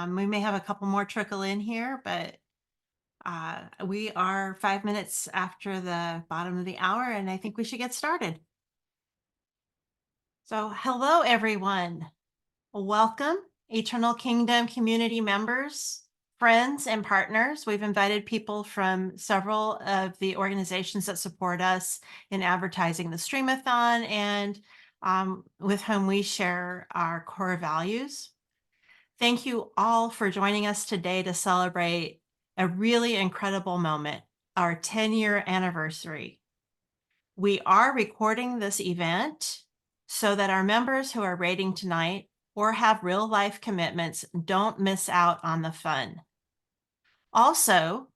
We may have a couple more trickle in here, but we are 5 minutes after the bottom of the hour, and I think we should get started. So, hello, everyone. Welcome, Eternal Kingdom community members, friends, and partners. We've invited people from several of the organizations that support us in advertising the Streamathon and with whom we share our core values. Thank you all for joining us today to celebrate a really incredible moment, our 10-year anniversary. We are recording this event so that our members who are rating tonight or have real life commitments don't miss out on the fun. Also,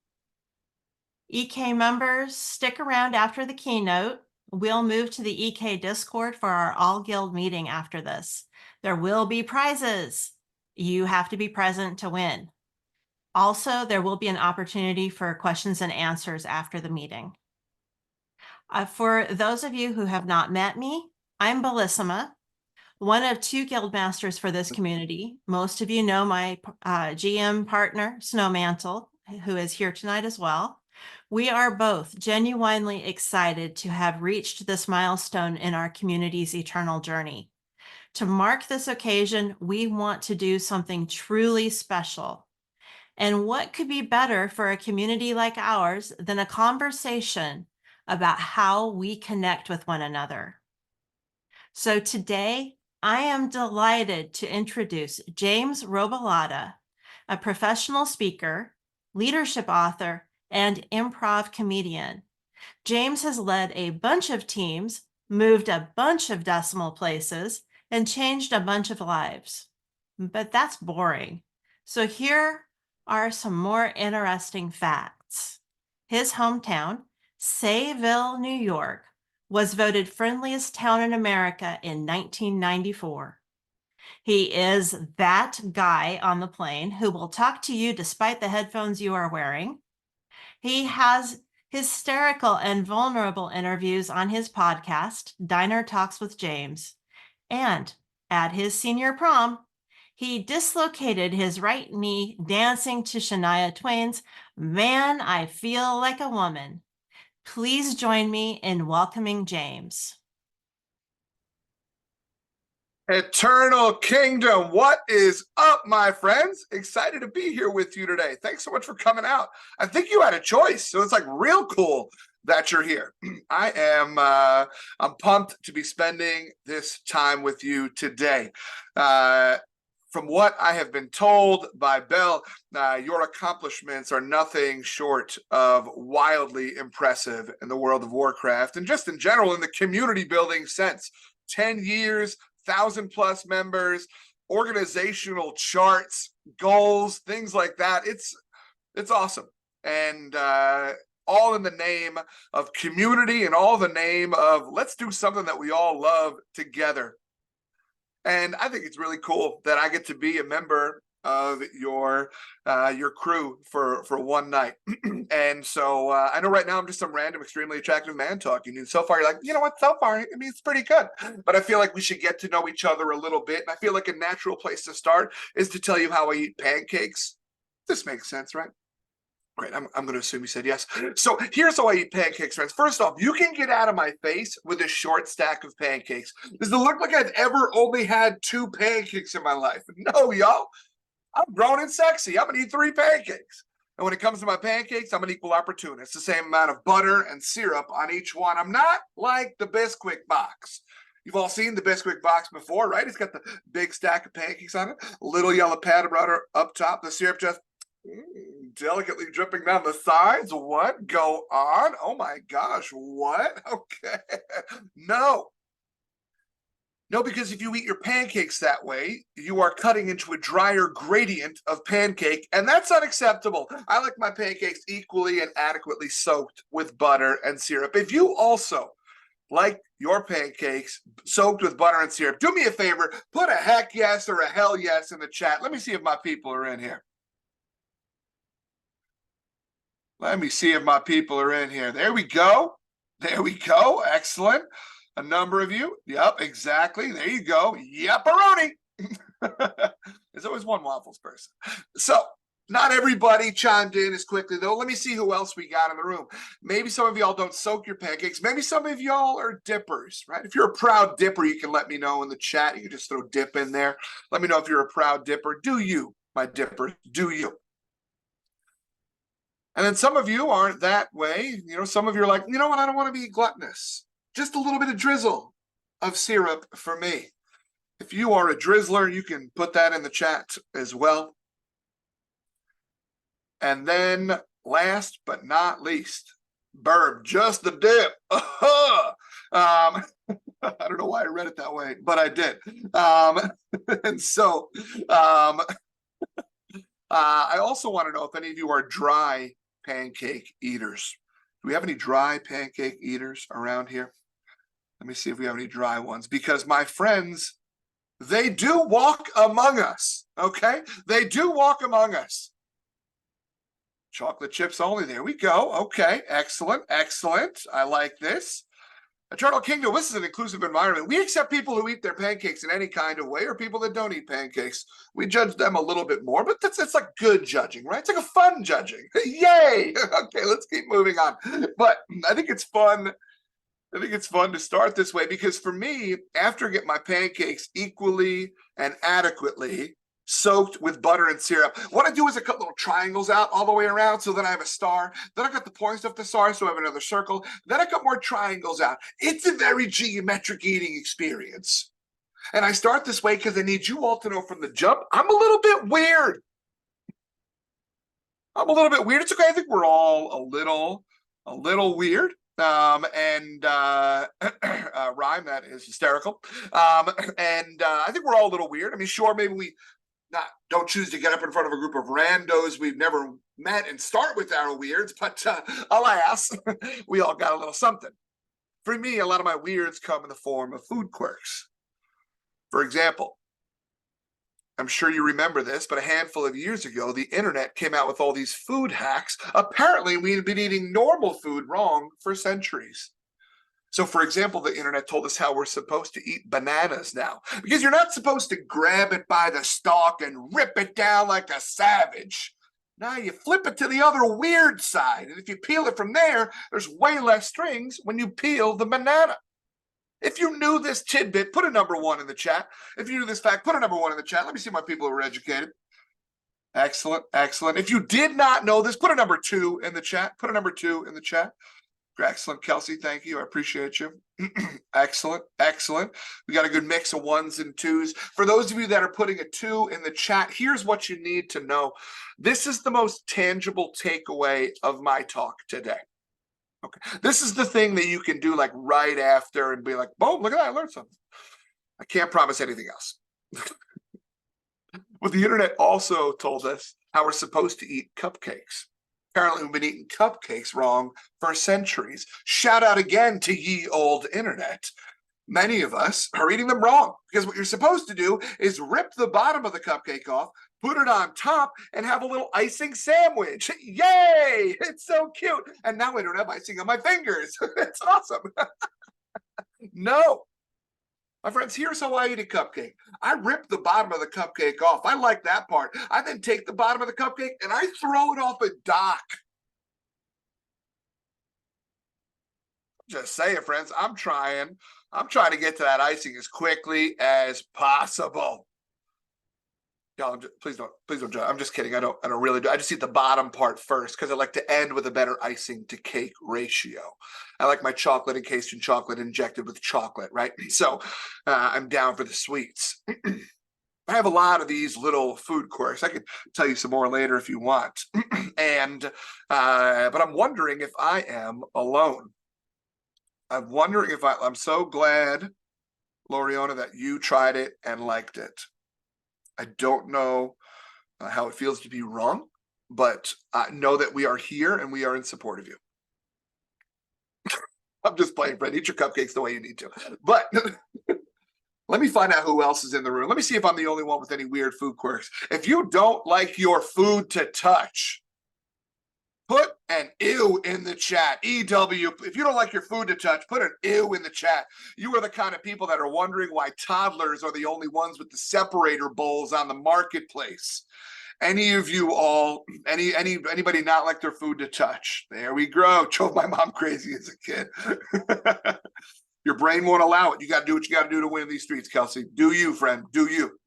EK members, stick around after the keynote. We'll move to the EK Discord for our all guild meeting after this. There will be prizes. You have to be present to win. Also, there will be an opportunity for questions and answers after the meeting. For those of you who have not met me, I'm Bellissima, one of two guild masters for this community. Most of you know my GM partner, Snowmantle, who is here tonight as well. We are both genuinely excited to have reached this milestone in our community's eternal journey. To mark this occasion, we want to do something truly special. And what could be better for a community like ours than a conversation about how we connect with one another? So today, I am delighted to introduce James Robilotta, a professional speaker, leadership author, and improv comedian. James has led a bunch of teams, moved a bunch of decimal places, and changed a bunch of lives. But that's boring. So here are some more interesting facts. His hometown, Sayville, New York, was voted friendliest town in America in 1994. He is that guy on the plane who will talk to you despite the headphones you are wearing. He has hysterical and vulnerable interviews on his podcast, Diner Talks with James. And at his senior prom, he dislocated his right knee dancing to Shania Twain's Man, I Feel Like a Woman. Please join me in welcoming James. Eternal Kingdom, what is up, my friends? Excited to be here with you today. Thanks so much for coming out. I think you had a choice, so it's like real cool that you're here. I'm pumped to be spending this time with you today. From what I have been told by Belle, your accomplishments are nothing short of wildly impressive in the world of Warcraft and just in general in the community building sense. 10 years, 1,000+ members, organizational charts, goals, things like that. It's awesome. And all in the name of community and all in the name of let's do something that we all love together. And I think it's really cool that I get to be a member of your crew for one night. And so I know right now I'm just some random, extremely attractive man talking. And so far you're like, you know what, so far, I mean, it's pretty good. But I feel like we should get to know each other a little bit. And I feel like a natural place to start is to tell you how I eat pancakes. This makes sense, right? Great, I'm going to assume you said yes. So here's how I eat pancakes, friends. First off, you can get out of my face with a short stack of pancakes. Does it look like I've ever only had 2 pancakes in my life? No, y'all. I'm grown and sexy. I'm going to eat 3 pancakes. And when it comes to my pancakes, I'm an equal opportunist. It's the same amount of butter and syrup on each one. I'm not like the Bisquick box. You've all seen the Bisquick box before, right? It's got the big stack of pancakes on it, a little yellow pat of butter up top, the syrup just delicately dripping down the sides. What? Go on? Oh my gosh, what? Okay. No, because if you eat your pancakes that way, you are cutting into a drier gradient of pancake, and that's unacceptable. I like my pancakes equally and adequately soaked with butter and syrup. If you also like your pancakes soaked with butter and syrup, do me a favor, put a heck yes or a hell yes in the chat. Let me see if my people are in here. Let me see if my people are in here. There we go. There we go. Excellent. A number of you. Yep, exactly. There you go. Yep-a-roni. There's always one waffles person. So not everybody chimed in as quickly, though. Let me see who else we got in the room. Maybe some of y'all don't soak your pancakes. Maybe some of y'all are dippers, right? If you're a proud dipper, you can let me know in the chat. You can just throw dip in there. Let me know if you're a proud dipper. Do you, my dippers? Do you? And then some of you aren't that way. You know, some of you are like, you know what? I don't want to be gluttonous. Just a little bit of drizzle of syrup for me. If you are a drizzler, you can put that in the chat as well. And then last but not least, Burb, just the dip. I don't know why I read it that way, but I did. And so I also want to know if any of you are dry pancake eaters. Do we have any dry pancake eaters around here? Let me see if we have any dry ones, because my friends, they do walk among us, okay? They do walk among us. Chocolate chips only. There we go. Okay, excellent, excellent. I like this. Eternal Kingdom, this is an inclusive environment. We accept people who eat their pancakes in any kind of way, or people that don't eat pancakes. We judge them a little bit more, but it's like good judging, right? It's like a fun judging. Yay! Okay, let's keep moving on. But I think it's fun. I think it's fun to start this way, because for me, after I get my pancakes equally and adequately soaked with butter and syrup, what I do is I cut little triangles out all the way around, so then I have a star. Then I cut the points off the star, so I have another circle. Then I cut more triangles out. It's a very geometric eating experience. And I start this way because I need you all to know from the jump, I'm a little bit weird. I'm a little bit weird. It's okay. I think we're all a little weird. Rhyme, that is hysterical. I think we're all a little weird. I mean, sure, maybe we don't choose to get up in front of a group of randos we've never met and start with our weirds, but alas, we all got a little something. For me, a lot of my weirds come in the form of food quirks. For example, I'm sure you remember this, but a handful of years ago, the internet came out with all these food hacks. Apparently, we had been eating normal food wrong for centuries. So, for example, the internet told us how we're supposed to eat bananas now, because you're not supposed to grab it by the stalk and rip it down like a savage. Now you flip it to the other weird side, and if you peel it from there, there's way less strings when you peel the banana. If you knew this tidbit, put a number 1 in the chat. If you knew this fact, put a number 1 in the chat. Let me see my people who are educated. Excellent, excellent. If you did not know this, put a number 2 in the chat. Put a number 2 in the chat. Excellent, Kelsey. Thank you. I appreciate you. Excellent, excellent. We got a good mix of 1s and 2s. For those of you that are putting a 2 in the chat, here's what you need to know. This is the most tangible takeaway of my talk today. Okay, this is the thing that you can do like right after and be like, boom, look at that, I learned something. I can't promise anything else. But the internet also told us how we're supposed to eat cupcakes. Apparently, we've been eating cupcakes wrong for centuries. Shout out again to ye old internet. Many of us are eating them wrong, because what you're supposed to do is rip the bottom of the cupcake off, put it on top, and have a little icing sandwich. Yay! It's so cute. And now I don't have icing on my fingers. It's awesome. No. My friends, here's how I eat a cupcake. I rip the bottom of the cupcake off. I like that part. I then take the bottom of the cupcake and I throw it off a dock. Just saying, friends, I'm trying to get to that icing as quickly as possible. Y'all, please don't judge. I'm just kidding. I don't really do. I just eat the bottom part first because I like to end with a better icing to cake ratio. I like my chocolate encased in chocolate injected with chocolate, right? So I'm down for the sweets. I have a lot of these little food quirks. I could tell you some more later if you want. But I'm wondering if I am alone. I'm wondering if I'm so glad, Loriona, that you tried it and liked it. I don't know how it feels to be wrong, but know that we are here and we are in support of you. I'm just playing, Fred. Eat your cupcakes the way you need to. But let me find out who else is in the room. Let me see if I'm the only one with any weird food quirks. If you don't like your food to touch, Put an ew in the chat. EW. If you don't like your food to touch, put an ew in the chat. You are the kind of people that are wondering why toddlers are the only ones with the separator bowls on the marketplace. Any of you all, anybody not like their food to touch? There we go. Drove my mom crazy as a kid. Your brain won't allow it. You got to do what you got to do to win these streets, Kelsey. Do you, friend? Do you?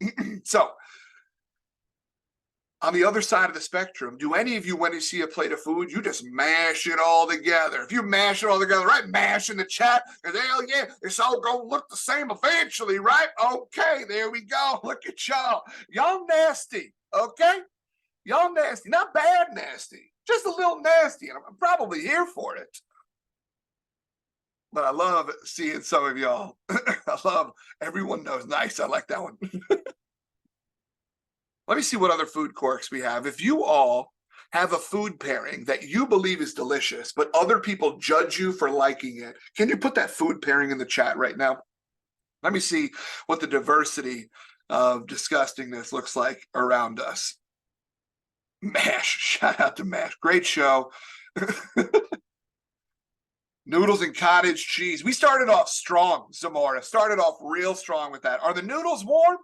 So, on the other side of the spectrum, do any of you, when you see a plate of food, you just mash it all together? If you mash it all together, right? Mash in the chat, because hell yeah, it's all gonna look the same eventually, right? Okay, there we go. Look at y'all. Y'all nasty, okay? Y'all nasty, not bad nasty, just a little nasty, and I'm probably here for it. But I love seeing some of y'all. I love everyone knows. Nice, I like that one. Let me see what other food quirks we have. If you all have a food pairing that you believe is delicious, but other people judge you for liking it, can you put that food pairing in the chat right now? Let me see what the diversity of disgustingness looks like around us. MASH, shout out to MASH. Great show. Noodles and cottage cheese. We started off strong, Zamora. Started off real strong with that. Are the noodles warm?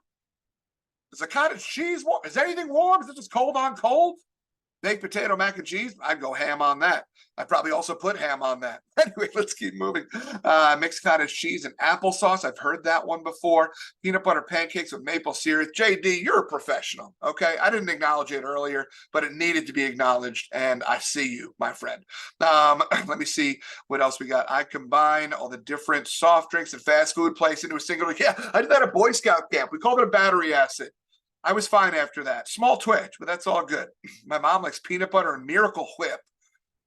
Is the cottage cheese warm? Is anything warm? Is it just cold on cold? Baked potato mac and cheese? I'd go ham on that. I'd probably also put ham on that. Anyway, let's keep moving. Mixed cottage cheese and applesauce. I've heard that one before. Peanut butter pancakes with maple syrup. JD, you're a professional, okay? I didn't acknowledge it earlier, but it needed to be acknowledged, and I see you, my friend. Let me see what else we got. I combine all the different soft drinks and fast food place into a single. Yeah, I did that at Boy Scout camp. We called it a battery acid. I was fine after that. Small twitch, but that's all good. My mom likes peanut butter and Miracle Whip.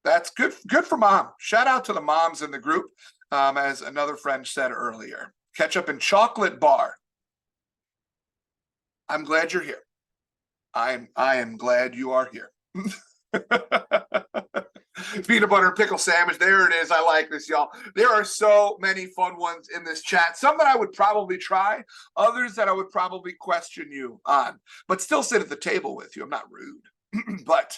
That's good for mom. Shout out to the moms in the group, as another friend said earlier. Ketchup and chocolate bar. I'm glad you're here. I am glad you are here. Peanut butter and pickle sandwich. There it is. I like this, y'all. There are so many fun ones in this chat. Some that I would probably try, others that I would probably question you on, but still sit at the table with you. I'm not rude. But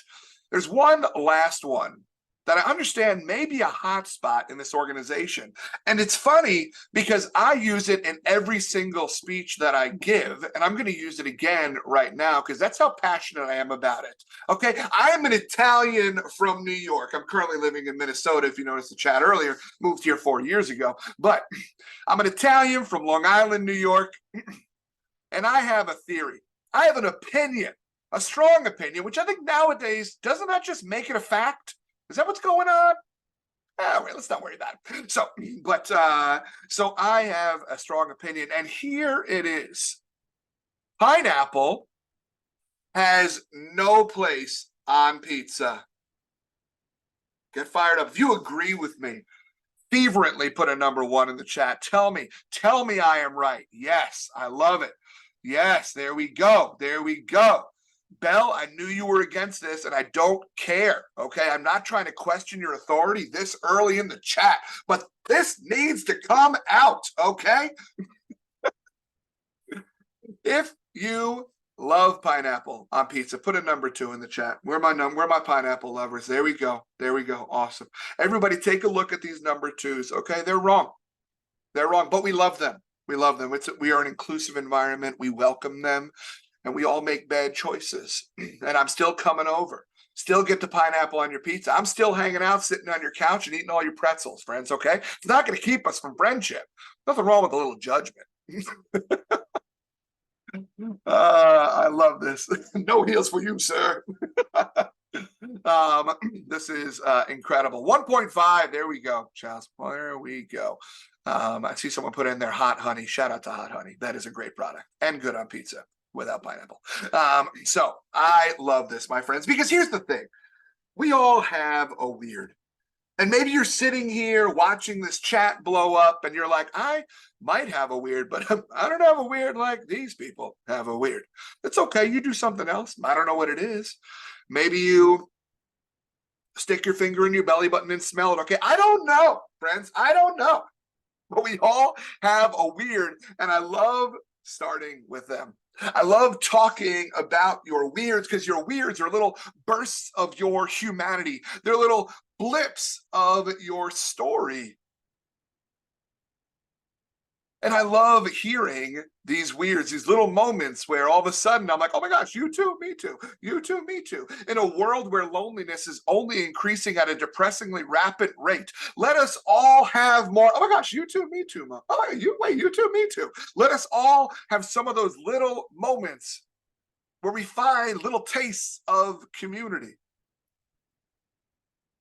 there's one last one that I understand may be a hot spot in this organization. And it's funny because I use it in every single speech that I give, and I'm going to use it again right now because that's how passionate I am about it. Okay, I am an Italian from New York. I'm currently living in Minnesota, if you noticed the chat earlier, moved here 4 years ago. But I'm an Italian from Long Island, New York, and I have a theory. I have an opinion, a strong opinion, which I think nowadays, doesn't that just make it a fact? Is that what's going on? Wait, let's not worry about it. So I have a strong opinion, and here it is. Pineapple has no place on pizza. Get fired up. If you agree with me, fervently put a #1 in the chat. Tell me I am right. Yes, I love it. Yes, there we go. There we go. Belle, I knew you were against this, and I don't care, okay? I'm not trying to question your authority this early in the chat, but this needs to come out, okay? If you love pineapple on pizza, put a #2 in the chat. Where are my pineapple lovers? There we go. There we go. Awesome. Everybody take a look at these #2s, okay? They're wrong. They're wrong, but we love them. We love them. We are an inclusive environment. We welcome them. And we all make bad choices. And I'm still coming over. Still get the pineapple on your pizza. I'm still hanging out, sitting on your couch and eating all your pretzels, friends, okay? It's not going to keep us from friendship. Nothing wrong with a little judgment. I love this. No heels for you, sir. This is incredible. 1.5. There we go, Charles. There we go. I see someone put in there hot honey. Shout out to hot honey. That is a great product and good on pizza without pineapple. So I love this, my friends, because here's the thing. We all have a weird. And maybe you're sitting here watching this chat blow up and you're like, I might have a weird, but I don't have a weird like these people have a weird. It's okay. You do something else. I don't know what it is. Maybe you stick your finger in your belly button and smell it. Okay. I don't know, friends. I don't know. But we all have a weird, and I love starting with them. I love talking about your weirds because your weirds are little bursts of your humanity. They're little blips of your story. And I love hearing these weirds, these little moments where all of a sudden I'm like, oh my gosh, you too, me too, you too, me too. In a world where loneliness is only increasing at a depressingly rapid rate, let us all have more. Oh my gosh, you too, me too. Mom. Oh, you too, me too. Let us all have some of those little moments where we find little tastes of community.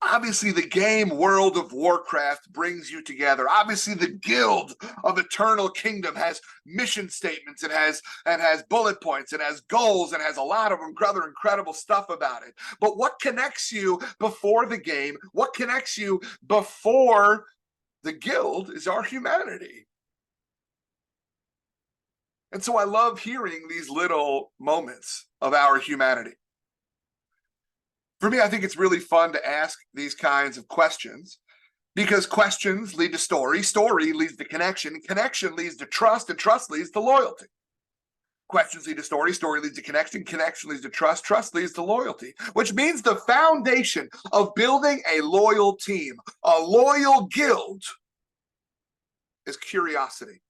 Obviously, the game World of Warcraft brings you together. Obviously, the Guild of Eternal Kingdom has mission statements, it has bullet points, it has goals, and has a lot of other incredible stuff about it. But what connects you before the game, what connects you before the Guild is our humanity. And so I love hearing these little moments of our humanity. For me, I think it's really fun to ask these kinds of questions because questions lead to story, story leads to connection, connection leads to trust, and trust leads to loyalty. Questions lead to story, story leads to connection, connection leads to trust, trust leads to loyalty, which means the foundation of building a loyal team, a loyal guild, is curiosity.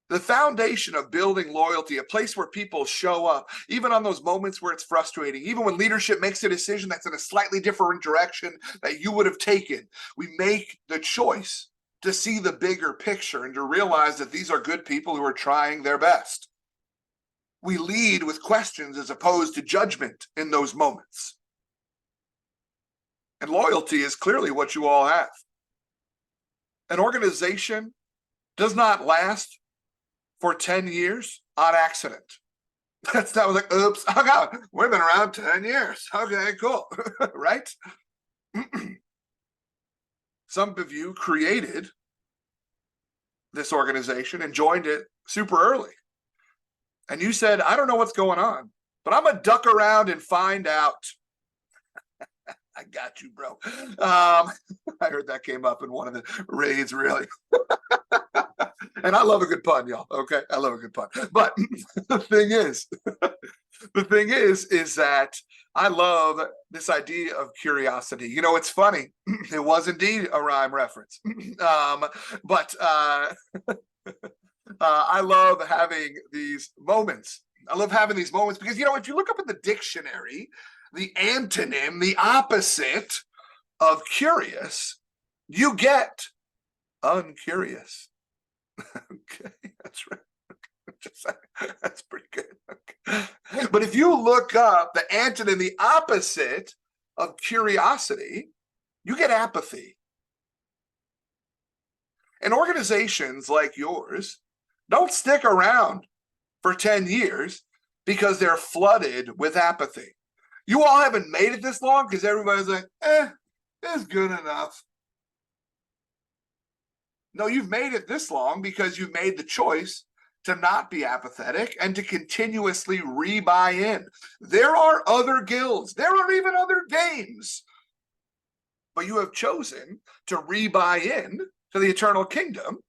The foundation of building loyalty, a place where people show up, even on those moments where it's frustrating, even when leadership makes a decision that's in a slightly different direction that you would have taken, we make the choice to see the bigger picture and to realize that these are good people who are trying their best. We lead with questions as opposed to judgment in those moments. And loyalty is clearly what you all have. An organization does not last for 10 years on accident. That's not like, oops, oh God, we've been around 10 years. Okay, cool, right? Some of you created this organization and joined it super early. And you said, I don't know what's going on, but I'm gonna duck around and find out. I got you, bro. I heard that came up in one of the raids, really. And I love a good pun, y'all. Okay, I love a good pun. But the thing is that I love this idea of curiosity. You know, it's funny. It was indeed a rhyme reference. But I love having these moments. I love having these moments because, you know, if you look up in the dictionary, the antonym, the opposite of curious, you get uncurious. Okay, that's right. That's pretty good. Okay. But if you look up the antonym, the opposite of curiosity, you get apathy. And organizations like yours don't stick around for 10 years because they're flooded with apathy. You all haven't made it this long because everybody's like, it's good enough. No, you've made it this long because you've made the choice to not be apathetic and to continuously rebuy in. There are other guilds, there are even other games, but you have chosen to rebuy in to the Eternal Kingdom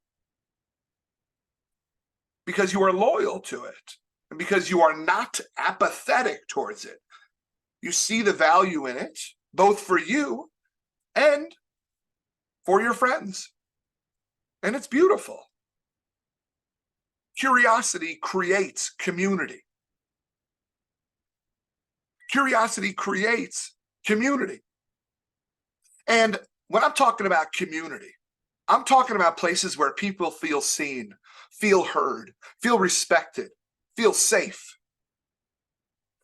because you are loyal to it and because you are not apathetic towards it. You see the value in it, both for you and for your friends. And it's beautiful. Curiosity creates community. Curiosity creates community. And when I'm talking about community, I'm talking about places where people feel seen, feel heard, feel respected, feel safe.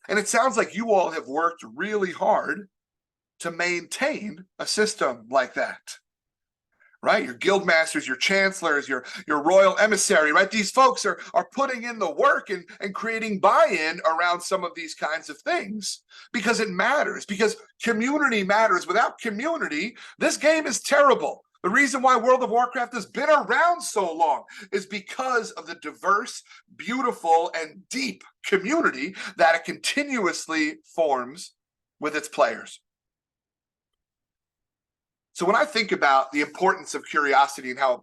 And it sounds like you all have worked really hard to maintain a system like that. Right? Your guild masters, your chancellors, your royal emissary, right? These folks are putting in the work and creating buy-in around some of these kinds of things because it matters, because community matters. Without community, this game is terrible. The reason why World of Warcraft has been around so long is because of the diverse, beautiful, and deep community that it continuously forms with its players. So when I think about the importance of curiosity and how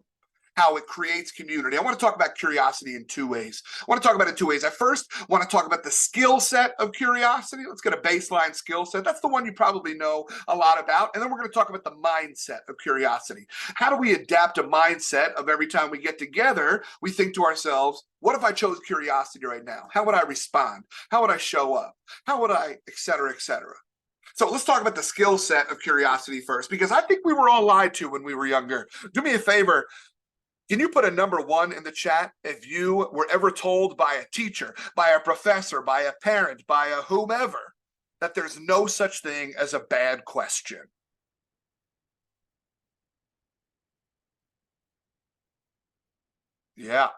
how it creates community. I want to talk about curiosity in two ways. I want to talk about it in two ways. I first want to talk about the skill set of curiosity. Let's get a baseline skill set. That's the one you probably know a lot about. And then we're going to talk about the mindset of curiosity. How do we adapt a mindset of every time we get together, we think to ourselves, what if I chose curiosity right now? How would I respond? How would I show up? How would I, et cetera, et cetera? So let's talk about the skill set of curiosity first, because I think we were all lied to when we were younger. Do me a favor. Can you put a number 1 in the chat if you were ever told by a teacher, by a professor, by a parent, by a whomever, that there's no such thing as a bad question? Yeah.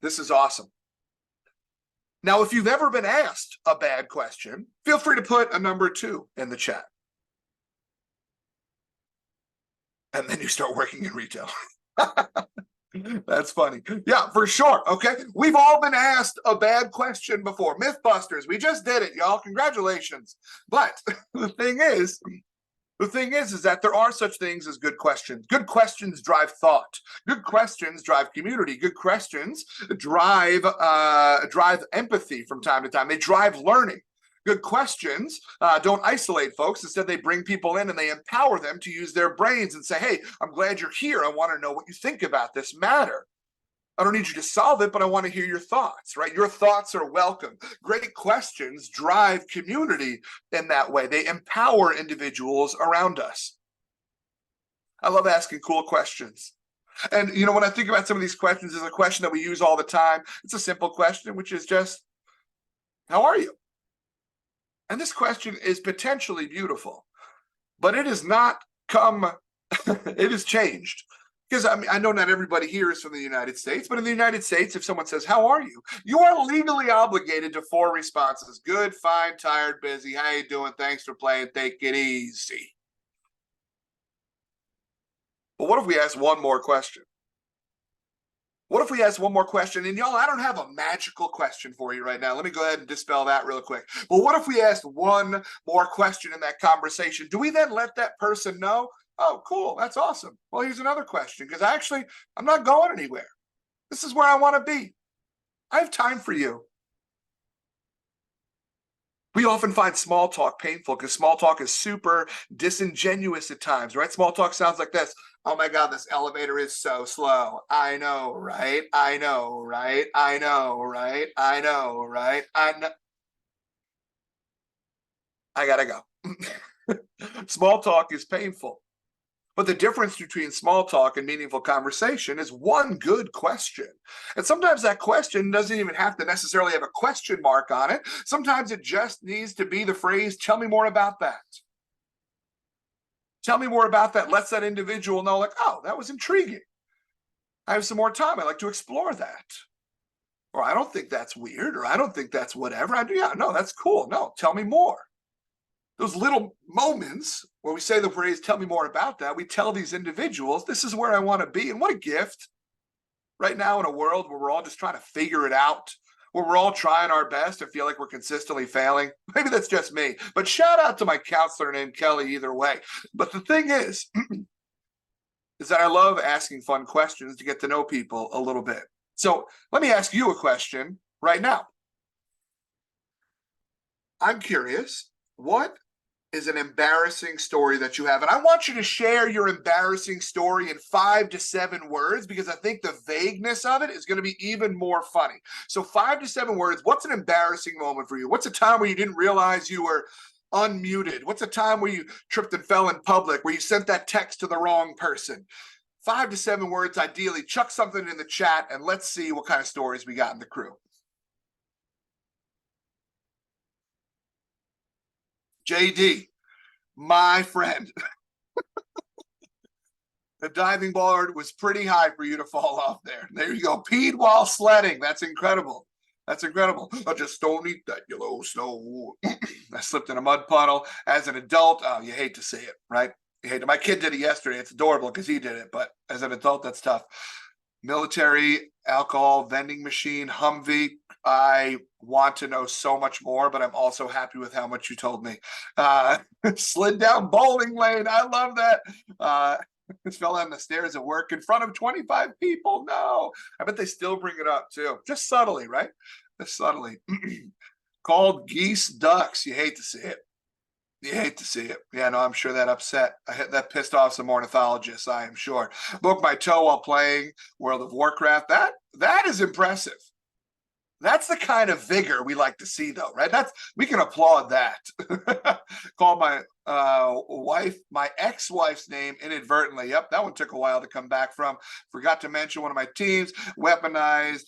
This is awesome. Now, if you've ever been asked a bad question, feel free to put a number 2 in the chat. And then you start working in retail. That's funny. Yeah, for sure. Okay. We've all been asked a bad question before. Mythbusters. We just did it, y'all. Congratulations. But the thing is that there are such things as good questions. Good questions drive thought. Good questions drive community. Good questions drive empathy from time to time. They drive learning. Good questions don't isolate folks. Instead, they bring people in and they empower them to use their brains and say, hey, I'm glad you're here. I want to know what you think about this matter. I don't need you to solve it, but I want to hear your thoughts, right? Your thoughts are welcome. Great questions drive community in that way. They empower individuals around us. I love asking cool questions. And, you know, when I think about some of these questions, there's a question that we use all the time. It's a simple question, which is just, how are you? And this question is potentially beautiful, but it has not come, it has changed. Because I mean, I know not everybody here is from the United States, but in the United States, if someone says, how are you? You are legally obligated to 4 responses. Good, fine, tired, busy. How you doing? Thanks for playing. Take it easy. But what if we ask one more question? What if we ask one more question? And y'all, I don't have a magical question for you right now. Let me go ahead and dispel that real quick. But what if we asked one more question in that conversation? Do we then let that person know, oh, cool, that's awesome. Well, here's another question, because I'm not going anywhere. This is where I want to be. I have time for you. We often find small talk painful because small talk is super disingenuous at times, right? Small talk sounds like this. Oh my God, this elevator is so slow. I know, right? I know, right? I know, right? I know, right? I gotta go. Small talk is painful. But the difference between small talk and meaningful conversation is one good question. And sometimes that question doesn't even have to necessarily have a question mark on it. Sometimes it just needs to be the phrase, tell me more about that. Tell me more about that. Lets that individual know, like, oh, that was intriguing. I have some more time. I'd like to explore that. Or I don't think that's weird, or I don't think that's whatever. Yeah, no, that's cool. No, tell me more. Those little moments where we say the phrase, tell me more about that, we tell these individuals, this is where I want to be. And what a gift right now in a world where we're all just trying to figure it out, where we're all trying our best and feel like we're consistently failing. Maybe that's just me, but shout out to my counselor named Kelly either way. But the thing is that I love asking fun questions to get to know people a little bit. So let me ask you a question right now. I'm curious, what is an embarrassing story that you have? And I want you to share your embarrassing story in 5 to 7 words, because I think the vagueness of it is going to be even more funny. So 5 to 7 words. What's an embarrassing moment for you? What's a time where you didn't realize you were unmuted? What's a time where you tripped and fell in public, where you sent that text to the wrong person? 5 to 7 words, ideally. Chuck something in the chat and let's see what kind of stories we got in the crew. JD, my friend, the diving board was pretty high for you to fall off there. There you go. Peed while sledding. That's incredible. That's incredible. I just don't eat that yellow snow. I slipped in a mud puddle. As an adult, oh, you hate to see it, right? You hate it. My kid did it yesterday. It's adorable because he did it. But as an adult, that's tough. Military, alcohol, vending machine, Humvee. I want to know so much more, but I'm also happy with how much you told me. Slid down bowling lane. I love that. Fell down the stairs at work in front of 25 people. No, I bet they still bring it up too. Just subtly, right? Just subtly. Called geese ducks. You hate to see it. You hate to see it. Yeah, no, I'm sure that pissed off some ornithologists, I am sure. Broke my toe while playing World of Warcraft. That is impressive. That's the kind of vigor we like to see, though, right? We can applaud that. Called my my ex-wife's name inadvertently. Yep, that one took a while to come back from. Forgot to mention one of my teams. Weaponized.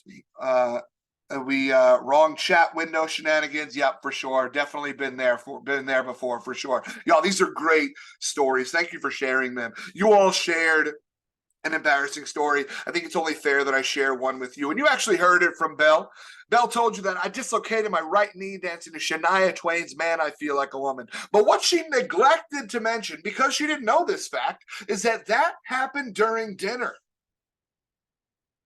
Wrong chat window shenanigans. Yep, for sure. Definitely been there before, for sure. Y'all, these are great stories. Thank you for sharing them. You all shared an embarrassing story. I think it's only fair that I share one with you. And you actually heard it from Belle. Belle told you that I dislocated my right knee dancing to Shania Twain's Man, I Feel Like a Woman. But what she neglected to mention, because she didn't know this fact, is that happened during dinner.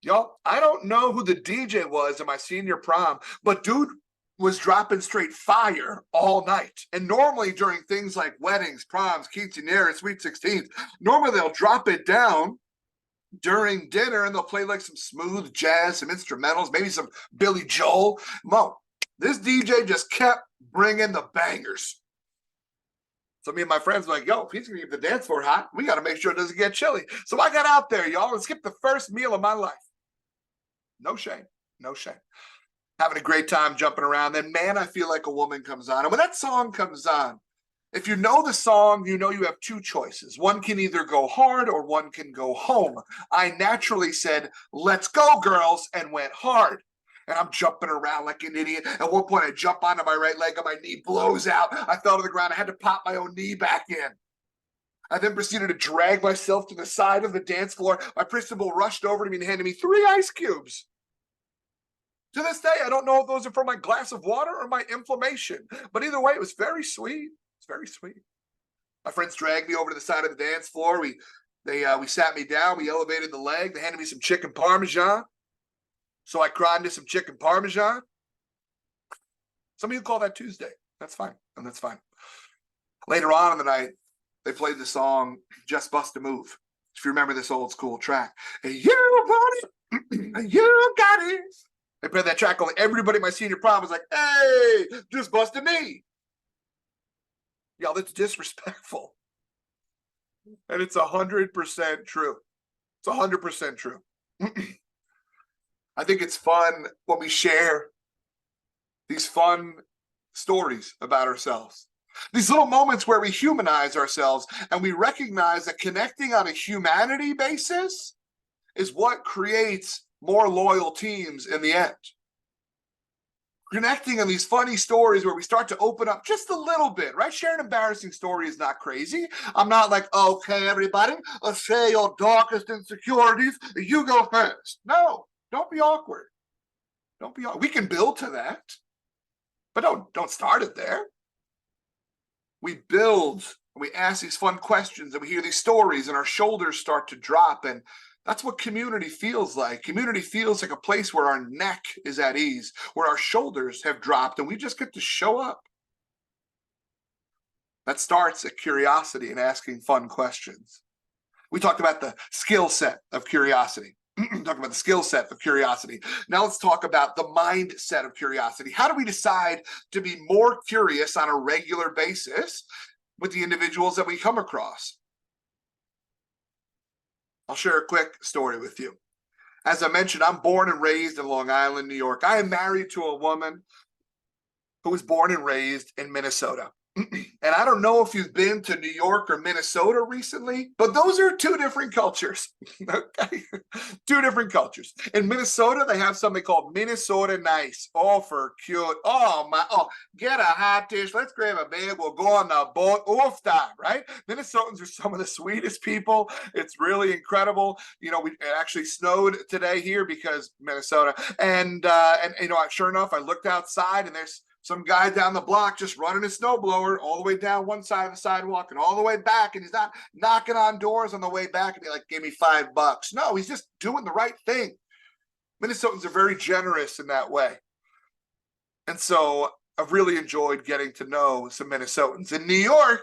Y'all, I don't know who the DJ was at my senior prom, but dude was dropping straight fire all night. And normally during things like weddings, proms, quinceañeras, sweet 16s, normally they'll drop it down during dinner and they'll play like some smooth jazz, some instrumentals, maybe some Billy Joel. Mo, this DJ just kept bringing the bangers. So me and my friends were like, yo, if he's gonna keep the dance floor hot, we got to make sure it doesn't get chilly. So I got out there, y'all, and skipped the first meal of my life. No shame, no shame. Having a great time jumping around. Then Man, I Feel Like a Woman comes on. And when that song comes on, if you know the song, you know you have two choices. One can either go hard or one can go home. I naturally said, let's go, girls, and went hard. And I'm jumping around like an idiot. At one point, I jump onto my right leg and my knee blows out. I fell to the ground. I had to pop my own knee back in. I then proceeded to drag myself to the side of the dance floor. My principal rushed over to me and handed me 3 ice cubes. To this day, I don't know if those are for my glass of water or my inflammation. But either way, it was very sweet. It's very sweet. My friends dragged me over to the side of the dance floor. We sat me down. We elevated the leg. They handed me some chicken parmesan. So I cried into some chicken parmesan. Some of you call that Tuesday. That's fine. And that's fine. Later on in the night, they played the song Just Bust a Move. If you remember this old school track. And you want it. And you got it. They played that track. Everybody at my senior prom was like, hey, just bust a knee. Y'all, that's disrespectful. And it's 100% true. It's 100% true. I think it's fun when we share these fun stories about ourselves. These little moments where we humanize ourselves and we recognize that connecting on a humanity basis is what creates more loyal teams in the end. Connecting on these funny stories where we start to open up just a little bit, right? Sharing an embarrassing story is not crazy. I'm not like, okay, everybody, let's share your darkest insecurities. You go first. No, don't be awkward. Don't be awkward. We can build to that, but don't start it there. We build, and we ask these fun questions, and we hear these stories, and our shoulders start to drop, and that's what community feels like. Community feels like a place where our neck is at ease, where our shoulders have dropped, and we just get to show up. That starts at curiosity and asking fun questions. We talked about the skill set of curiosity. Talk about the skill set of curiosity. Now let's talk about the mindset of curiosity. How do we decide to be more curious on a regular basis with the individuals that we come across? I'll share a quick story with you. As I mentioned, I'm born and raised in Long Island, New York. I am married to a woman who was born and raised in Minnesota. And I don't know if you've been to New York or Minnesota recently, but those are two different cultures. Okay, two different cultures. In Minnesota, they have something called Minnesota Nice. Oh, for cute. Oh, get a hot dish. Let's grab a bag. We'll go on the boat. Oof time, right? Minnesotans are some of the sweetest people. It's really incredible. You know, it actually snowed today here because Minnesota. And you know, sure enough, I looked outside and there's some guy down the block just running a snowblower all the way down one side of the sidewalk and all the way back. And he's not knocking on doors on the way back and be like, give me $5. No, he's just doing the right thing. Minnesotans are very generous in that way. And so I've really enjoyed getting to know some Minnesotans. In New York,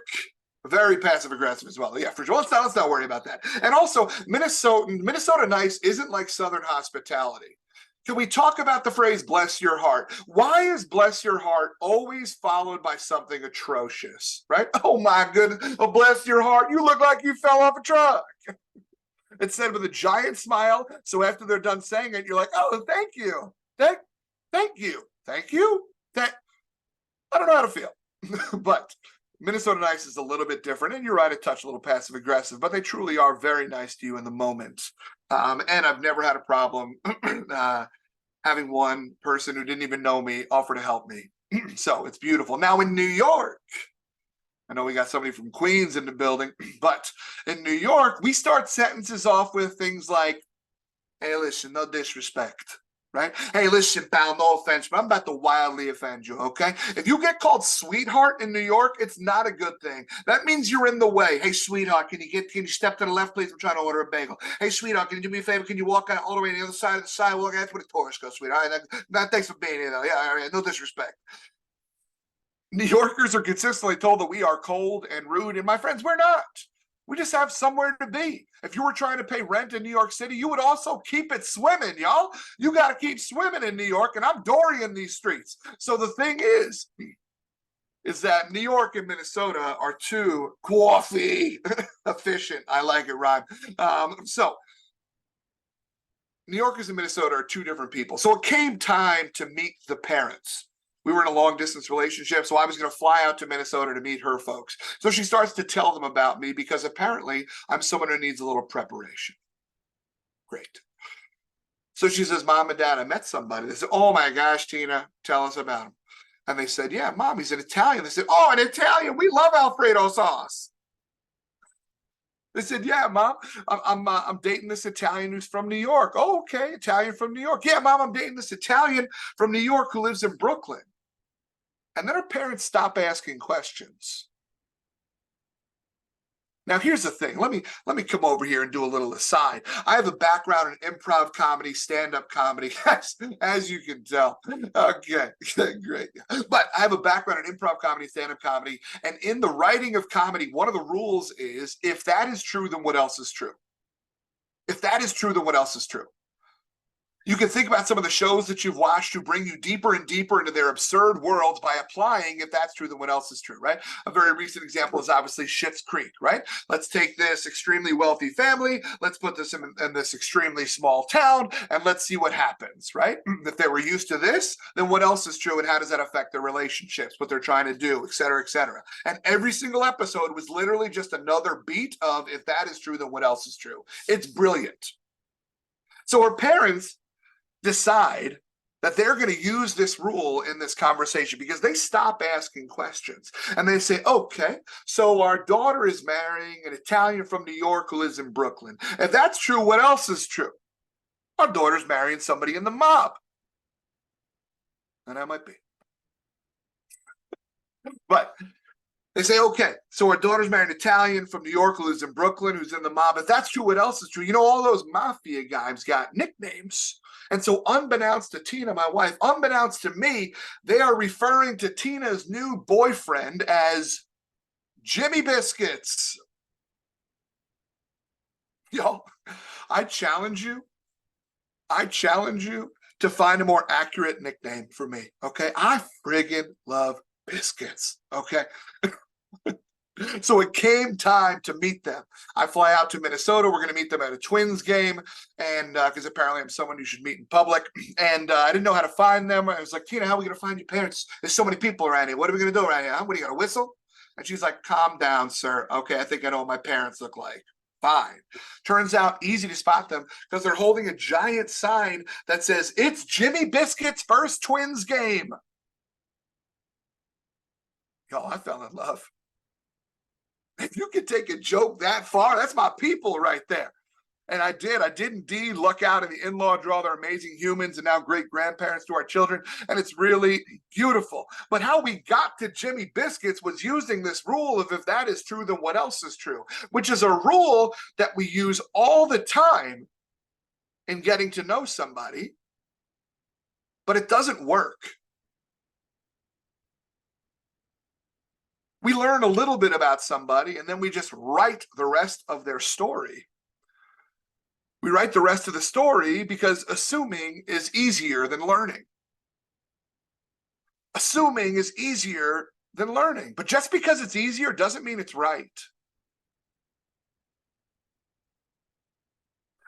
very passive aggressive as well. Yeah, for sure. Let's not worry about that. And also, Minnesota nice isn't like Southern hospitality. Can we talk about the phrase bless your heart? Why is bless your heart always followed by something atrocious, right? Oh my goodness, oh, bless your heart. You look like you fell off a truck. It's said with a giant smile. So after they're done saying it, you're like, oh, thank you. Thank you. Thank you. I don't know how to feel. But Minnesota nice is a little bit different. And you're right, a touch a little passive aggressive, but they truly are very nice to you in the moment. And I've never had a problem having one person who didn't even know me offer to help me. So it's beautiful. Now in New York, I know we got somebody from Queens in the building, but in New York, we start sentences off with things like, hey, listen, no disrespect, right? Hey, listen, pal, no offense, but I'm about to wildly offend you, okay? If you get called sweetheart in New York, it's not a good thing. That means you're in the way. Hey, sweetheart, can you step to the left, please? I'm trying to order a bagel. Hey, sweetheart, can you do me a favor? Can you walk out all the way to the other side of the sidewalk? That's where the tourists go, sweetheart. Thanks for being here, though. Yeah, all right, no disrespect. New Yorkers are consistently told that we are cold and rude, and my friends, we're not. We just have somewhere to be. If you were trying to pay rent in New York City, you would also keep it swimming, y'all. You got to keep swimming in New York, and I'm Dory in these streets. So the thing is that New York and Minnesota are too coffee efficient. I like it, Rod. So New Yorkers and Minnesota are two different people. So it came time to meet the parents. We were in a long distance relationship, so I was going to fly out to Minnesota to meet her folks. So she starts to tell them about me because apparently I'm someone who needs a little preparation. Great. So she says, Mom and Dad, I met somebody. They said, oh my gosh, Tina, tell us about him. And they said, yeah, Mom, he's an Italian. They said, oh, an Italian. We love Alfredo sauce. They said, yeah, Mom, I'm dating this Italian who's from New York. Oh, okay, Italian from New York. Yeah, Mom, I'm dating this Italian from New York who lives in Brooklyn. And then her parents stop asking questions. Now, here's the thing. Let me come over here and do a little aside. I have a background in improv comedy, stand-up comedy, as you can tell. Okay, great. But I have a background in improv comedy, stand-up comedy, and in the writing of comedy, one of the rules is, if that is true, then what else is true? If that is true, then what else is true? You can think about some of the shows that you've watched who bring you deeper and deeper into their absurd worlds by applying, if that's true, then what else is true, right? A very recent example is obviously Schitt's Creek, right? Let's take this extremely wealthy family, let's put this in this extremely small town, and let's see what happens, right? If they were used to this, then what else is true, and how does that affect their relationships, what they're trying to do, et cetera, et cetera. And every single episode was literally just another beat of, if that is true, then what else is true? It's brilliant. So her parents decide that they're going to use this rule in this conversation because they stop asking questions and they say, okay, so our daughter is marrying an Italian from New York who lives in Brooklyn. If that's true, what else is true? Our daughter's marrying somebody in the mob. And that might be. But they say, okay, so our daughter's married an Italian from New York who lives in Brooklyn, who's in the mob. If that's true, what else is true? You know, all those mafia guys got nicknames. And so unbeknownst to Tina, my wife, unbeknownst to me, they are referring to Tina's new boyfriend as Jimmy Biscuits. Y'all, I challenge you to find a more accurate nickname for me, okay? I friggin' love biscuits, okay? So it came time to meet them. I fly out to Minnesota. We're going to meet them at a Twins game, and because apparently I'm someone you should meet in public. And I didn't know how to find them. I was like, Tina, how are we going to find your parents? There's so many people around here. What are we going to do around here? Huh? What, are you going to whistle? And she's like, calm down, sir. Okay, I think I know what my parents look like. Fine. Turns out easy to spot them because they're holding a giant sign that says, it's Jimmy Biscuit's first Twins game. Y'all, I fell in love. If you could take a joke that far, that's my people right there. And I did indeed luck out in the in-law draw. They're amazing humans and now great grandparents to our children. And it's really beautiful. But how we got to Jimmy Biscuits was using this rule of, if that is true, then what else is true? Which is a rule that we use all the time in getting to know somebody, but it doesn't work. We learn a little bit about somebody and then we just write the rest of their story. We write the rest of the story because assuming is easier than learning. Assuming is easier than learning, but just because it's easier doesn't mean it's right.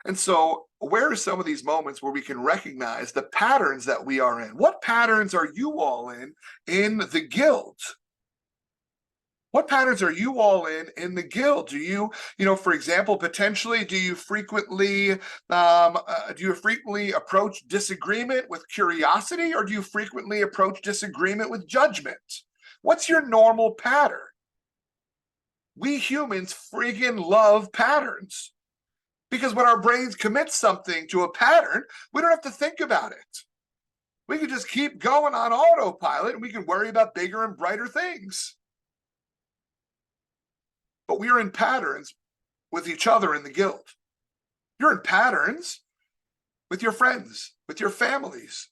And so, where are some of these moments where we can recognize the patterns that we are in? What patterns are you all in the guild? What patterns are you all in the guild? Do you, for example, potentially, do you frequently approach disagreement with curiosity, or do you frequently approach disagreement with judgment? What's your normal pattern? We humans freaking love patterns because when our brains commit something to a pattern, we don't have to think about it. We can just keep going on autopilot and we can worry about bigger and brighter things. But we are in patterns with each other in the guild. You're in patterns with your friends, with your families.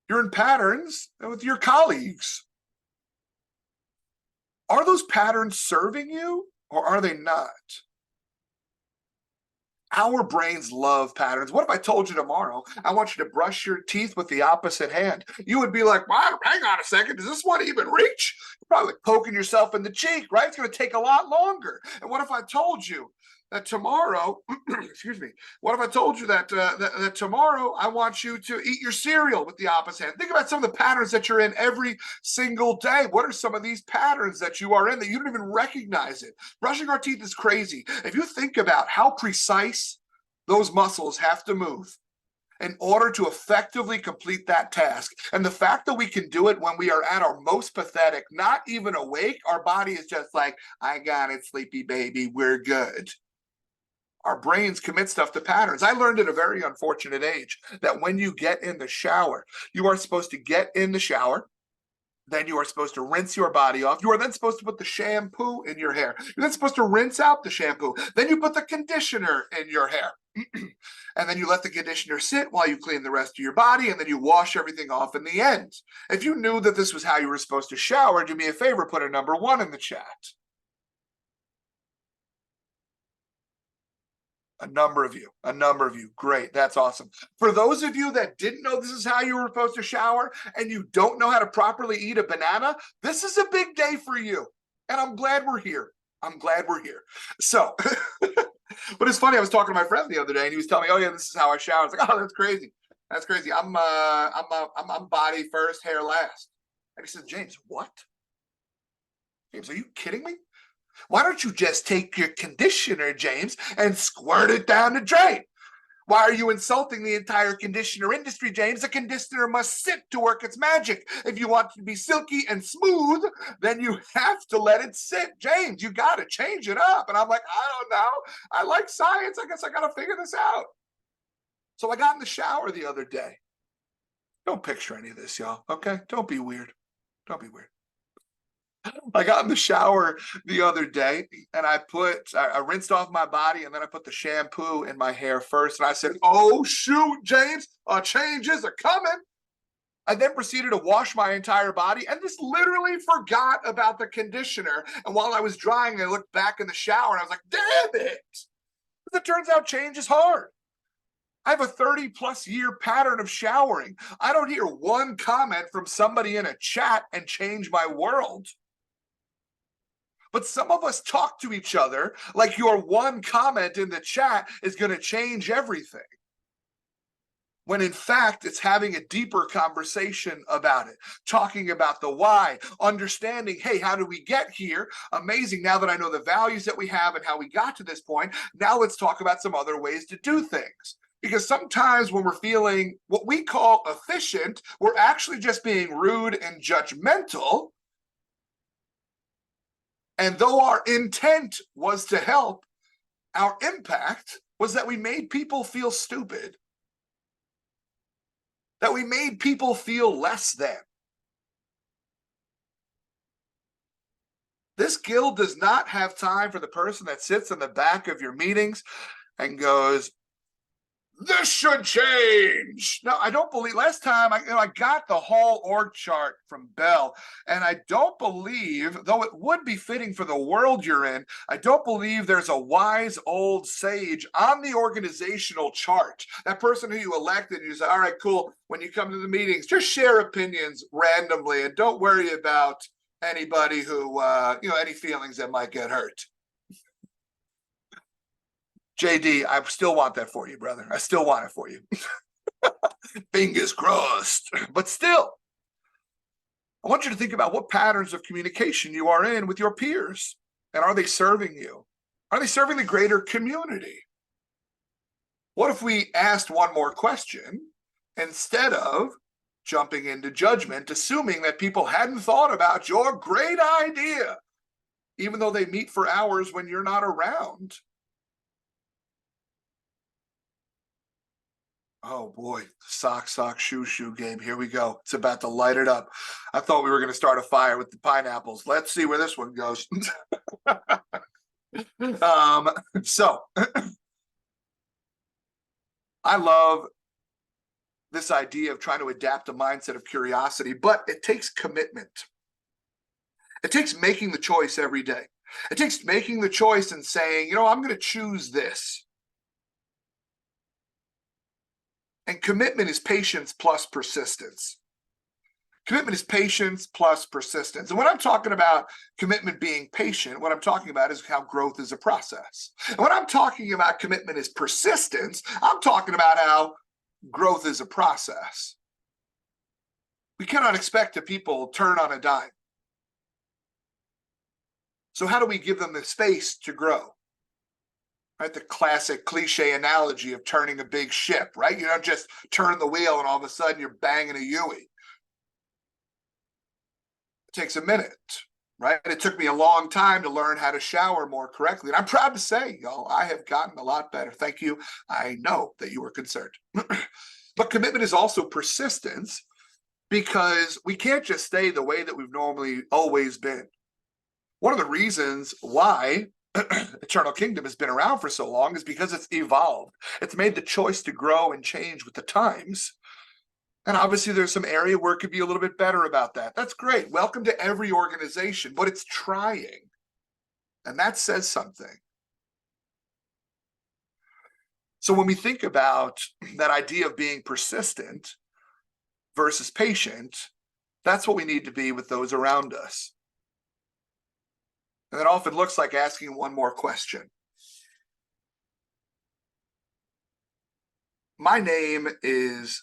You're in patterns with your colleagues. Are those patterns serving you or are they not? Our brains love patterns. What if I told you tomorrow, I want you to brush your teeth with the opposite hand? You would be like, well, hang on a second. Does this one even reach? You're probably like poking yourself in the cheek, right? It's going to take a lot longer. And what if I told you that tomorrow, excuse me, what if I told you that, that tomorrow I want you to eat your cereal with the opposite hand? Think about some of the patterns that you're in every single day. What are some of these patterns that you are in that you don't even recognize it? Brushing our teeth is crazy. If you think about how precise those muscles have to move in order to effectively complete that task, and the fact that we can do it when we are at our most pathetic, not even awake, our body is just like, I got it, sleepy baby, we're good. Our brains commit stuff to patterns. I learned at a very unfortunate age that when you get in the shower, you are supposed to get in the shower. Then you are supposed to rinse your body off. You are then supposed to put the shampoo in your hair. You're then supposed to rinse out the shampoo. Then you put the conditioner in your hair. And then you let the conditioner sit while you clean the rest of your body, and then you wash everything off in the end. If you knew that this was how you were supposed to shower, do me a favor, put a number 1 in the chat. A number of you. Great. That's awesome. For those of you that didn't know this is how you were supposed to shower and you don't know how to properly eat a banana, this is a big day for you. And I'm glad we're here. So, but it's funny. I was talking to my friend the other day and he was telling me, oh yeah, this is how I shower. I was like, oh, that's crazy. I'm body first, hair last. And he said, James, what? James, are you kidding me? Why don't you just take your conditioner, James, and squirt it down the drain? Why are you insulting the entire conditioner industry, James? A conditioner must sit to work its magic. If you want it to be silky and smooth, then you have to let it sit. James, you got to change it up. And I'm like, I don't know. I like science. I guess I got to figure this out. So I got in the shower the other day. Don't picture any of this, y'all. Okay? Don't be weird. I got in the shower the other day and I rinsed off my body and then I put the shampoo in my hair first. And I said, oh, shoot, James, changes are coming. I then proceeded to wash my entire body and just literally forgot about the conditioner. And while I was drying, I looked back in the shower and I was like, damn it. As it turns out, change is hard. I have a 30+ year pattern of showering. I don't hear one comment from somebody in a chat and change my world. But some of us talk to each other like your one comment in the chat is going to change everything. When in fact, it's having a deeper conversation about it, talking about the why, understanding, hey, how do we get here? Amazing. Now that I know the values that we have and how we got to this point, now let's talk about some other ways to do things. Because sometimes when we're feeling what we call efficient, we're actually just being rude and judgmental. And though our intent was to help, our impact was that we made people feel stupid, that we made people feel less than. This guild does not have time for the person that sits in the back of your meetings and goes, this should change. No, I don't believe. Last time I got the whole org chart from Bell, and I don't believe, though it would be fitting for the world you're in, I don't believe there's a wise old sage on the organizational chart. That person who you elected, you say, all right, cool. When you come to the meetings, just share opinions randomly and don't worry about anybody who, any feelings that might get hurt. JD, I still want that for you, brother. I still want it for you. Fingers crossed. But still, I want you to think about what patterns of communication you are in with your peers. And are they serving you? Are they serving the greater community? What if we asked one more question instead of jumping into judgment, assuming that people hadn't thought about your great idea, even though they meet for hours when you're not around? Oh boy, sock, shoe game. Here we go. It's about to light it up. I thought we were going to start a fire with the pineapples. Let's see where this one goes. So I love this idea of trying to adapt a mindset of curiosity, but it takes commitment. It takes making the choice every day. It takes making the choice and saying, I'm going to choose this. And commitment is patience plus persistence. Commitment is patience plus persistence. And when I'm talking about commitment being patient, what I'm talking about is how growth is a process. And when I'm talking about commitment is persistence, I'm talking about how growth is a process. We cannot expect a people turn on a dime. So how do we give them the space to grow? Right, the classic cliche analogy of turning a big ship, right? You don't just turn the wheel and all of a sudden you're banging a Yui. It takes a minute, right? It took me a long time to learn how to shower more correctly. And I'm proud to say, y'all, I have gotten a lot better. Thank you. I know that you were concerned. But commitment is also persistence, because we can't just stay the way that we've normally always been. One of the reasons why Eternal Kingdom has been around for so long is because it's evolved. It's made the choice to grow and change with the times. And obviously there's some area where it could be a little bit better about that. That's great. Welcome to every organization, but it's trying. And that says something. So when we think about that idea of being persistent versus patient, that's what we need to be with those around us. And it often looks like asking one more question. My name is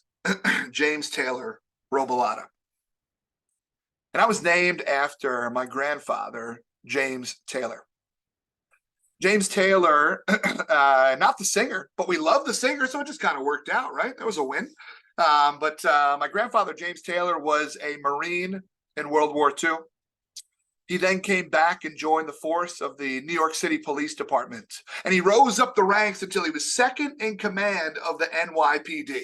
James Taylor Robilotta. And I was named after my grandfather, James Taylor. James Taylor, not the singer, but we love the singer, so it just kind of worked out, right? That was a win. But my grandfather, James Taylor, was a Marine in World War II. He then came back and joined the force of the New York City Police Department. And he rose up the ranks until he was second in command of the NYPD.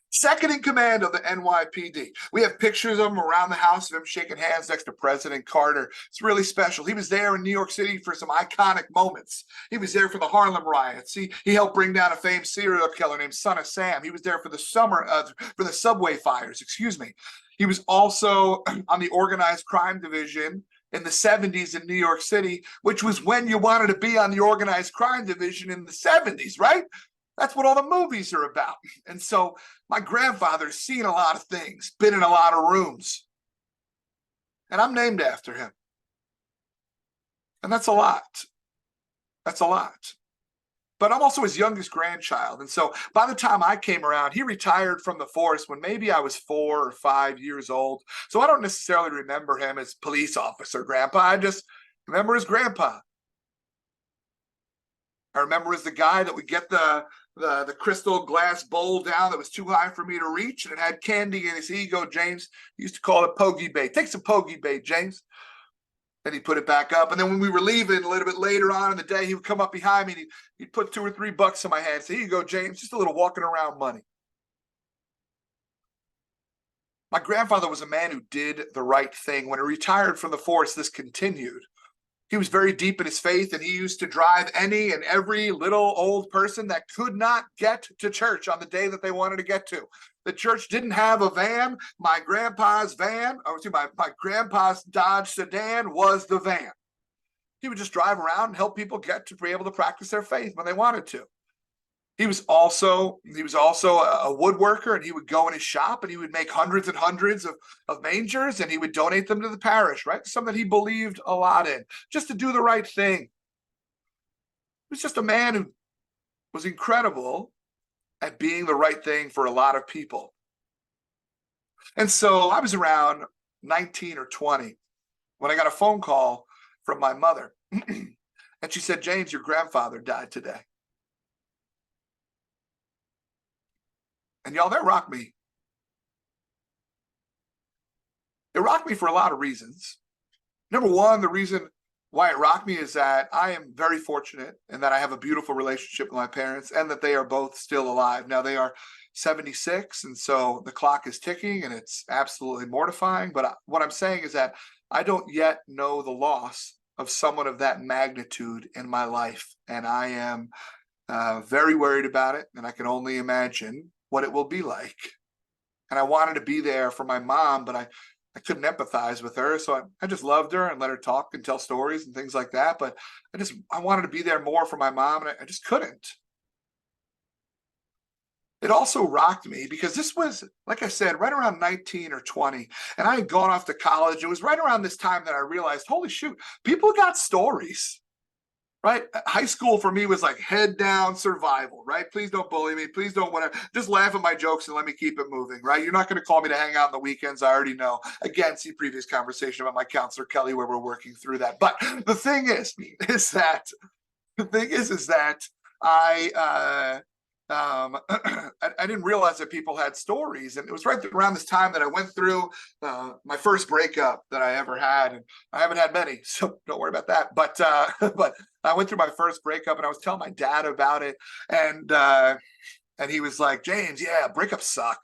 Second in command of the NYPD. We have pictures of him around the house of him shaking hands next to President Carter. It's really special. He was there in New York City for some iconic moments. He was there for the Harlem riots. He helped bring down a famed serial killer named Son of Sam. He was there for the subway fires, He was also on the organized crime division in the 70s in New York City, which was when you wanted to be on the organized crime division in the 70s, right? That's what all the movies are about. And so my grandfather's seen a lot of things, been in a lot of rooms. And I'm named after him. And that's a lot. That's a lot. But I'm also his youngest grandchild. And so by the time I came around, he retired from the force when maybe I was 4 or 5 years old. So I don't necessarily remember him as police officer grandpa. I just remember his grandpa. I remember as the guy that would get the crystal glass bowl down that was too high for me to reach, and it had candy in it. Here you go, James. He used to call it Pogey Bay. Take some Pogey Bay, James. Then he'd put it back up. And then when we were leaving a little bit later on in the day, he would come up behind me and he'd put $2 or $3 in my hand. Say, here you go, James. Just a little walking around money. My grandfather was a man who did the right thing. When he retired from the force, this continued. He was very deep in his faith, and he used to drive any and every little old person that could not get to church on the day that they wanted to get to. The church didn't have a van. My grandpa's van, my grandpa's Dodge sedan was the van. He would just drive around and help people get to be able to practice their faith when they wanted to. He was also a woodworker, and he would go in his shop and he would make hundreds and hundreds of mangers, and he would donate them to the parish, right? Something that he believed a lot in, just to do the right thing. He was just a man who was incredible at being the right thing for a lot of people. And so I was around 19 or 20 when I got a phone call from my mother. And she said, "James, your grandfather died today." And y'all, that rocked me. It rocked me for a lot of reasons. Number one, the reason why it rocked me is that I am very fortunate and that I have a beautiful relationship with my parents, and that they are both still alive. Now, they are 76, and so the clock is ticking, and it's absolutely mortifying. But what I'm saying is that I don't yet know the loss of someone of that magnitude in my life, and I am very worried about it, and I can only imagine what it will be like. And I wanted to be there for my mom, but I couldn't empathize with her. So I just loved her and let her talk and tell stories and things like that. But I wanted to be there more for my mom, and I just couldn't. It also rocked me because this was, like I said, right around 19 or 20. And I had gone off to college. It was right around this time that I realized, holy shoot, people got stories. Right? High school for me was like head down survival, right? Please don't bully me. Please don't whatever. Just laugh at my jokes and let me keep it moving, right? You're not going to call me to hang out on the weekends. I already know. Again, see previous conversation about my counselor, Kelly, where we're working through that. But the thing is that I I didn't realize that people had stories. And it was right around this time that I went through my first breakup that I ever had. And I haven't had many, so don't worry about that. But I went through my first breakup, and I was telling my dad about it. And he was like, "James, yeah, breakups suck.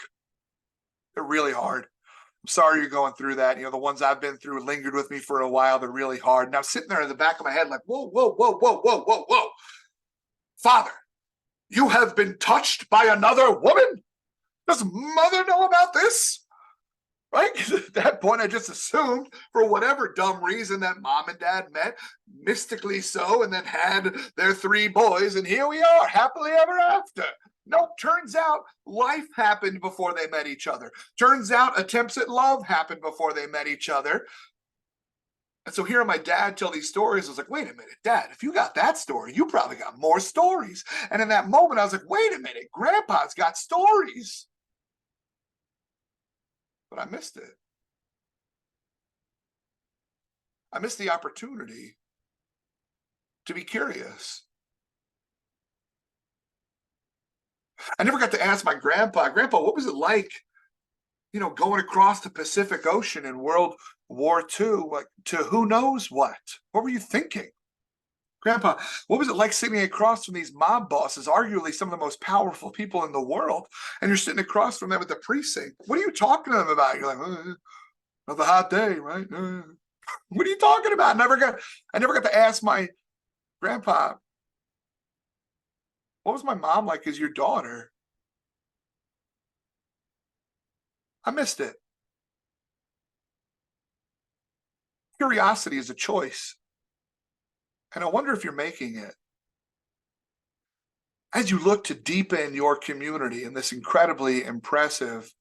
They're really hard. I'm sorry you're going through that. You know, the ones I've been through lingered with me for a while. They're really hard." And I was sitting there in the back of my head like, whoa, whoa, whoa, whoa, whoa, whoa, whoa. Father, you have been touched by another woman? Does mother know about this? Right? At that point, I just assumed, for whatever dumb reason, that mom and dad met, mystically so, and then had their 3 boys, and here we are, happily ever after. Nope, turns out life happened before they met each other. Turns out attempts at love happened before they met each other. And so hearing my dad tell these stories, I was like, wait a minute, Dad, if you got that story, you probably got more stories. And in that moment, I was like, wait a minute, Grandpa's got stories. But I missed it. I missed the opportunity to be curious. I never got to ask my grandpa, what was it like, you know, going across the Pacific Ocean in World War II, like, to who knows what? What were you thinking? Grandpa, what was it like sitting across from these mob bosses, arguably some of the most powerful people in the world, and you're sitting across from them at the precinct? What are you talking to them about? You're like, another hot day, right? What are you talking about? I never got to ask my grandpa, what was my mom like as your daughter? I missed it. Curiosity is a choice. And I wonder if you're making it. As you look to deepen your community in this incredibly impressive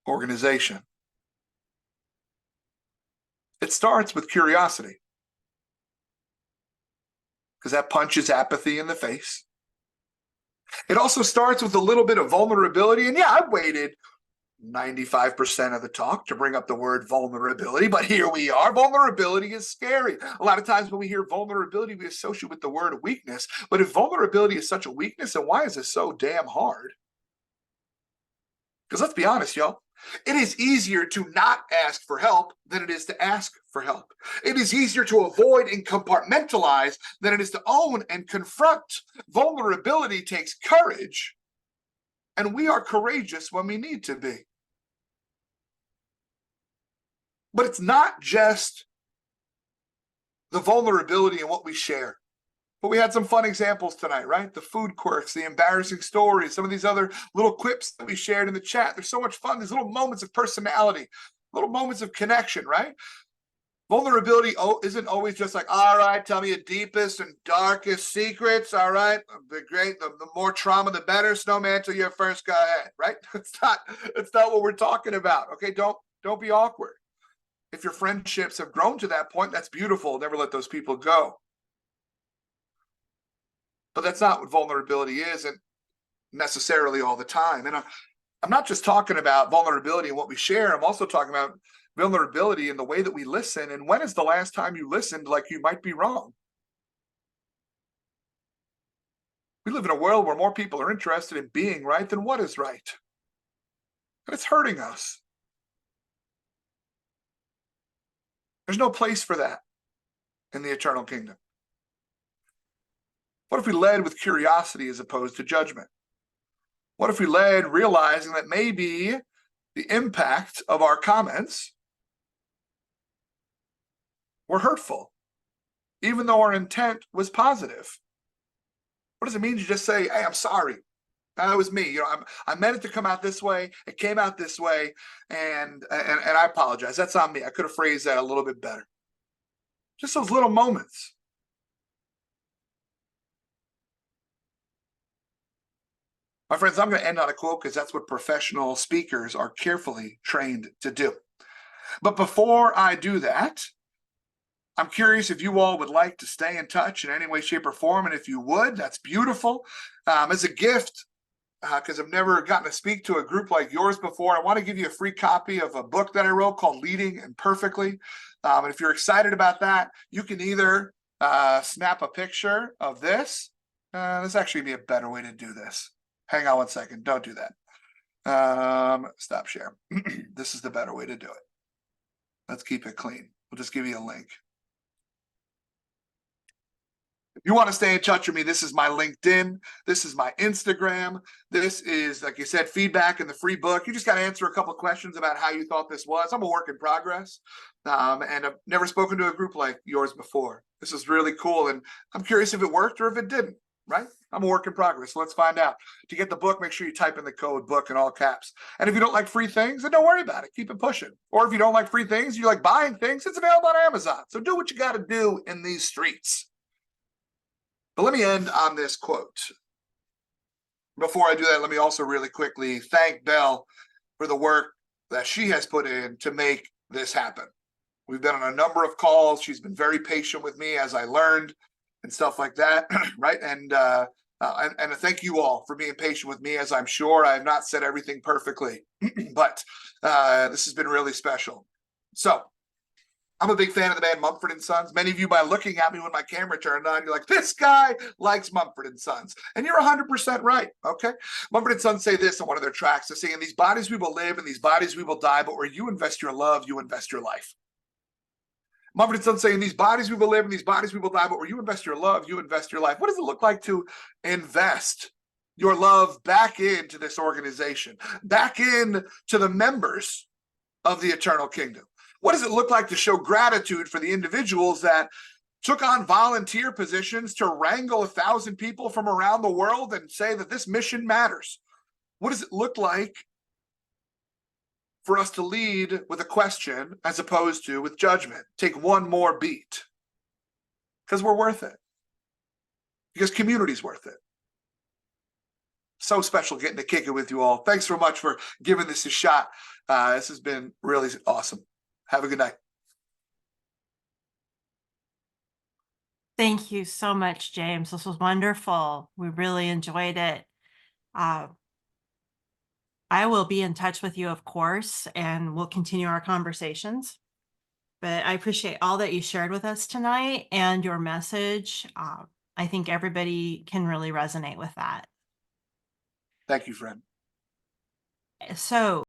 organization, it starts with curiosity, because that punches apathy in the face. It also starts with a little bit of vulnerability. And yeah, I waited 95% of the talk to bring up the word vulnerability, but here we are. Vulnerability is scary. A lot of times when we hear vulnerability, we associate with the word weakness. But if vulnerability is such a weakness, then why is it so damn hard? Because let's be honest, y'all. It is easier to not ask for help than it is to ask for help. It is easier to avoid and compartmentalize than it is to own and confront. Vulnerability takes courage, and we are courageous when we need to be. But it's not just the vulnerability in what we share. But we had some fun examples tonight, right? The food quirks, the embarrassing stories, some of these other little quips that we shared in the chat. There's so much fun, these little moments of personality, little moments of connection, right? Vulnerability isn't always just like, all right, tell me your deepest and darkest secrets. All right, the more trauma, the better. Snowman, till you're first, go ahead, right? It's not what we're talking about. Okay, don't be awkward. If your friendships have grown to that point, that's beautiful. Never let those people go. But that's not what vulnerability is, and necessarily all the time. And I'm not just talking about vulnerability and what we share. I'm also talking about vulnerability in the way that we listen. And when is the last time you listened like you might be wrong? We live in a world where more people are interested in being right than what is right. And it's hurting us. There's no place for that in the eternal kingdom. What if we led with curiosity as opposed to judgment? What if we led realizing that maybe the impact of our comments were hurtful, even though our intent was positive? What does it mean to just say, hey, I'm sorry? That was me. I meant it to come out this way. It came out this way, and I apologize. That's on me. I could have phrased that a little bit better. Just those little moments. My friends, I'm going to end on a quote because that's what professional speakers are carefully trained to do. But before I do that, I'm curious if you all would like to stay in touch in any way, shape, or form. And if you would, that's beautiful. As a gift, because I've never gotten to speak to a group like yours before, I want to give you a free copy of a book that I wrote called Leading Imperfectly. And if you're excited about that, you can either snap a picture of this. This actually be a better way to do this. Hang on one second. Don't do that. Stop share. This is the better way to do it. Let's keep it clean. We'll just give you a link. If you want to stay in touch with me, this is my LinkedIn. This is my Instagram. This is, like you said, feedback in the free book. You just got to answer a couple of questions about how you thought this was. I'm a work in progress, and I've never spoken to a group like yours before. This is really cool, and I'm curious if it worked or if it didn't. Right? I'm a work in progress. So let's find out. To get the book, make sure you type in the code book in all caps. And if you don't like free things, then don't worry about it. Keep it pushing. Or if you don't like free things, you like buying things, it's available on Amazon. So do what you got to do in these streets. But let me end on this quote. Before I do that, let me also really quickly thank Belle for the work that she has put in to make this happen. We've been on a number of calls. She's been very patient with me as I learned and stuff like that, right? And thank you all for being patient with me, as I'm sure I have not said everything perfectly, but this has been really special. So I'm a big fan of the band Mumford & Sons. Many of you, by looking at me when my camera turned on, you're like, this guy likes Mumford & Sons. And you're 100% right, okay? Mumford & Sons say this on one of their tracks. They're saying, in these bodies we will live, in these bodies we will die, but where you invest your love, you invest your life. Mumford & Sons say, in these bodies we will live, in these bodies we will die, but where you invest your love, you invest your life. What does it look like to invest your love back into this organization, back in to the members of the eternal kingdom? What does it look like to show gratitude for the individuals that took on volunteer positions to wrangle 1,000 people from around the world and say that this mission matters? What does it look like for us to lead with a question as opposed to with judgment? Take one more beat, because we're worth it, because community's worth it. So special getting to kick it with you all. Thanks so much for giving this a shot. This has been really awesome. Have a good night. Thank you so much, James. This was wonderful. We really enjoyed it. I will be in touch with you, of course, and we'll continue our conversations. But I appreciate all that you shared with us tonight and your message. I think everybody can really resonate with that. Thank you, friend. So